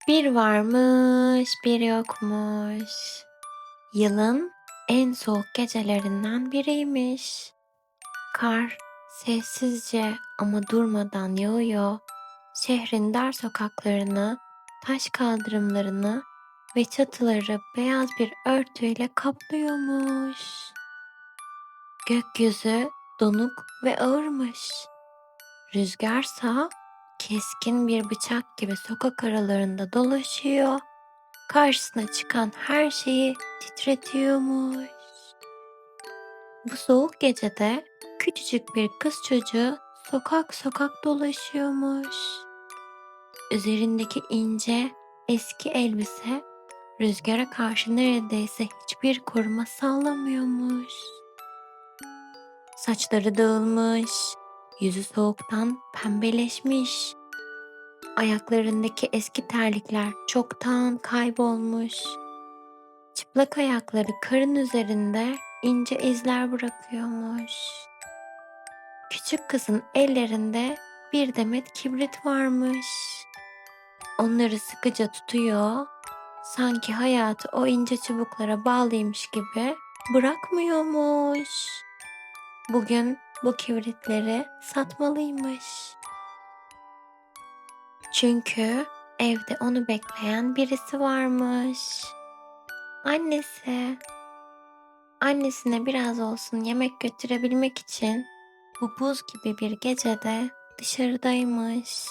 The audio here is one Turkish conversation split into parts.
Bir varmış, bir yokmuş. Yılın en soğuk gecelerinden biriymiş. Kar sessizce ama durmadan yağıyor. Şehrin dar sokaklarını, taş kaldırımlarını ve çatıları beyaz bir örtüyle kaplıyormuş. Gökyüzü donuk ve ağırmış. Rüzgarsa keskin bir bıçak gibi sokak aralarında dolaşıyor. Karşısına çıkan her şeyi titretiyormuş. Bu soğuk gecede küçücük bir kız çocuğu sokak sokak dolaşıyormuş. Üzerindeki ince, eski elbise rüzgara karşı neredeyse hiçbir koruma sağlamıyormuş. Saçları dağılmış, yüzü soğuktan pembeleşmiş. Ayaklarındaki eski terlikler çoktan kaybolmuş. Çıplak ayakları karın üzerinde ince izler bırakıyormuş. Küçük kızın ellerinde bir demet kibrit varmış. Onları sıkıca tutuyor, sanki hayatı o ince çubuklara bağlıymış gibi bırakmıyormuş. Bugün bu kibritleri satmalıymış. Çünkü evde onu bekleyen birisi varmış. Annesi. Annesine biraz olsun yemek götürebilmek için bu buz gibi bir gecede dışarıdaymış.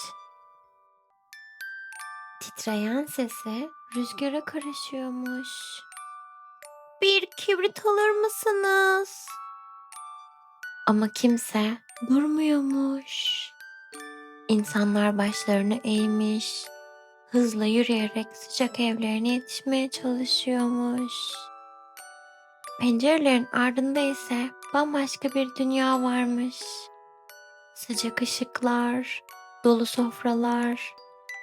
Titreyen sesi rüzgara karışıyormuş. Bir kibrit alır mısınız? Ama kimse durmuyormuş. İnsanlar başlarını eğmiş, hızla yürüyerek sıcak evlerine yetişmeye çalışıyormuş. Pencerelerin ardında ise bambaşka bir dünya varmış. Sıcak ışıklar, dolu sofralar,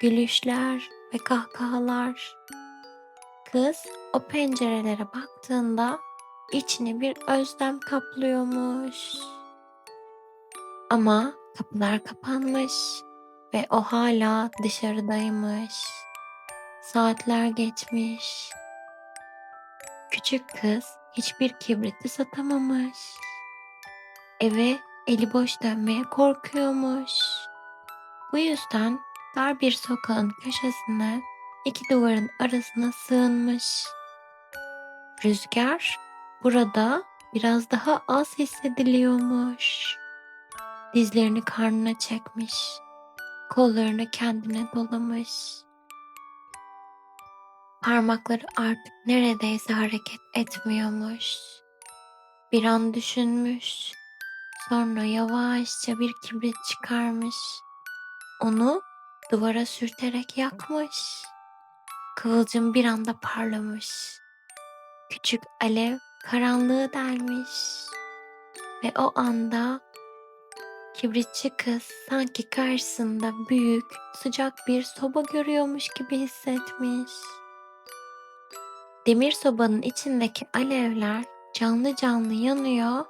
gülüşler ve kahkahalar. Kız o pencerelere baktığında içini bir özlem kaplıyormuş. Ama kapılar kapanmış ve o hala dışarıdaymış. Saatler geçmiş. Küçük kız hiçbir kibriti satamamış. Eve eli boş dönmeye korkuyormuş. Bu yüzden dar bir sokağın köşesine iki duvarın arasına sığınmış. Rüzgar burada biraz daha az hissediliyormuş. Dizlerini karnına çekmiş, kollarını kendine dolamış. Parmakları artık neredeyse hareket etmiyormuş. Bir an düşünmüş, sonra yavaşça bir kibrit çıkarmış. Onu duvara sürterek yakmış. Kıvılcım bir anda parlamış. Küçük alev karanlığı delmiş. Ve o anda kibritçi kız sanki karşısında büyük, sıcak bir soba görüyormuş gibi hissetmiş. Demir sobanın içindeki alevler canlı canlı yanıyor,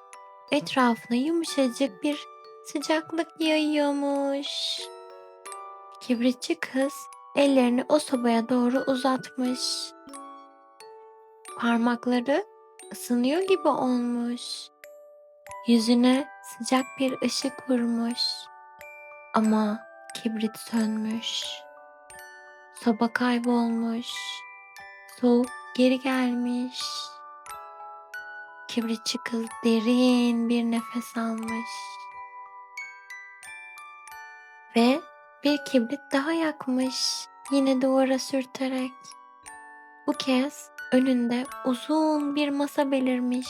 etrafına yumuşacık bir sıcaklık yayıyormuş. Kibritçi kız ellerini o sobaya doğru uzatmış. Parmakları ısınıyor gibi olmuş. Yüzüne sıcak bir ışık vurmuş. Ama kibrit sönmüş. Soba kaybolmuş. Soğuk geri gelmiş. Kibritçi kız derin bir nefes almış. Ve bir kibrit daha yakmış. Yine duvara sürterek. Bu kez önünde uzun bir masa belirmiş.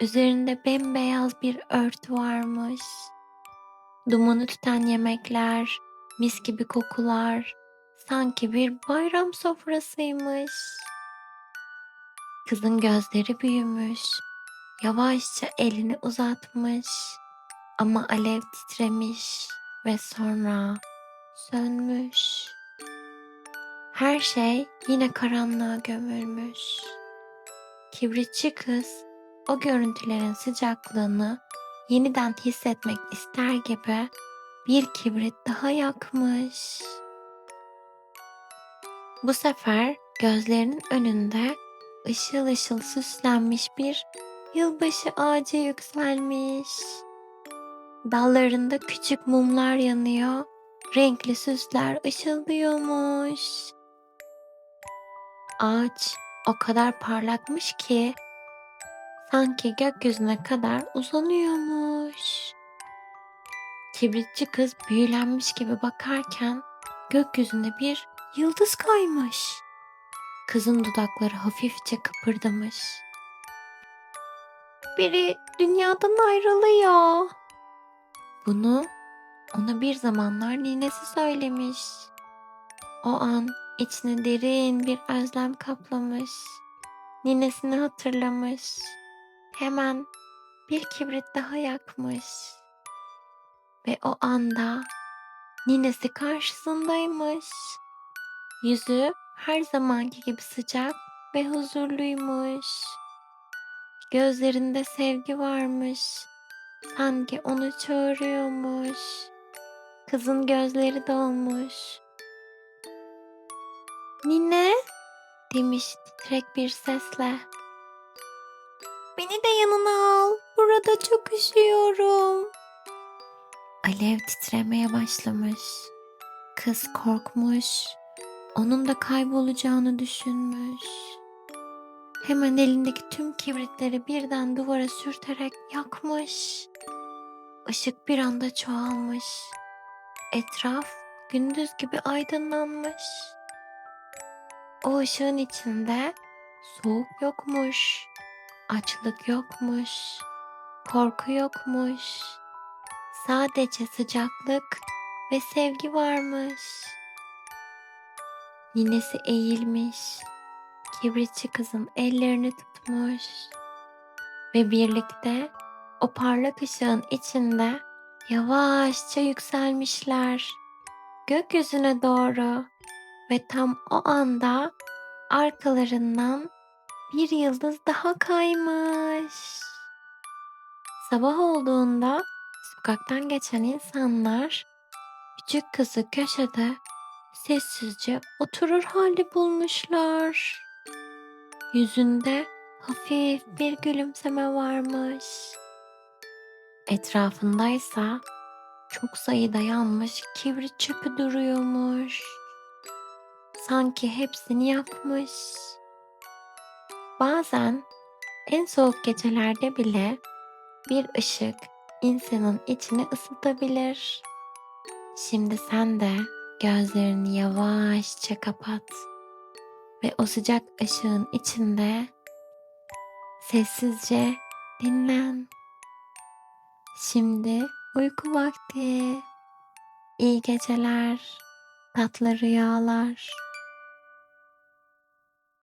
Üzerinde bembeyaz bir örtü varmış. Dumanı tüten yemekler, mis gibi kokular, sanki bir bayram sofrasıymış. Kızın gözleri büyümüş, yavaşça elini uzatmış ama alev titremiş ve sonra sönmüş. Her şey yine karanlığa gömülmüş. Kibritçi kız o görüntülerin sıcaklığını yeniden hissetmek ister gibi bir kibrit daha yakmış. Bu sefer gözlerinin önünde ışıl ışıl süslenmiş bir yılbaşı ağacı yükselmiş. Dallarında küçük mumlar yanıyor, renkli süsler ışıldıyormuş. Ağaç o kadar parlakmış ki sanki gökyüzüne kadar uzanıyormuş. Kibritçi kız büyülenmiş gibi bakarken gökyüzünde bir yıldız kaymış. Kızın dudakları hafifçe kıpırdamış. Biri dünyadan ayrılıyor. Bunu ona bir zamanlar ninesi söylemiş. O an içine derin bir özlem kaplamış. Ninesini hatırlamış. Hemen bir kibrit daha yakmış. Ve o anda ninesi karşısındaymış. Yüzü her zamanki gibi sıcak ve huzurluymuş. Gözlerinde sevgi varmış. Sanki onu çağırıyormuş. Kızın gözleri dolmuş. "Nine," demiş titrek bir sesle. "Beni de yanına al. Burada çok üşüyorum." Alev titremeye başlamış. Kız korkmuş. Onun da kaybolacağını düşünmüş. Hemen elindeki tüm kibritleri birden duvara sürterek yakmış. Işık bir anda çoğalmış. Etraf gündüz gibi aydınlanmış. O ışığın içinde soğuk yokmuş, açlık yokmuş, korku yokmuş. Sadece sıcaklık ve sevgi varmış. Ninesi eğilmiş, kibritçi kızın ellerini tutmuş ve birlikte o parlak ışığın içinde yavaşça yükselmişler gökyüzüne doğru ve tam o anda arkalarından bir yıldız daha kaymış. Sabah olduğunda sokaktan geçen insanlar küçük kızı köşede sessizce oturur halde bulmuşlar. Yüzünde hafif bir gülümseme varmış. Etrafındaysa çok sayıda yanmış kibrit çöpü duruyormuş. Sanki hepsini yakmış. Bazen en soğuk gecelerde bile bir ışık insanın içini ısıtabilir. Şimdi sen de gözlerini yavaşça kapat ve o sıcak ışığın içinde sessizce dinlen. Şimdi uyku vakti. İyi geceler, tatlı rüyalar.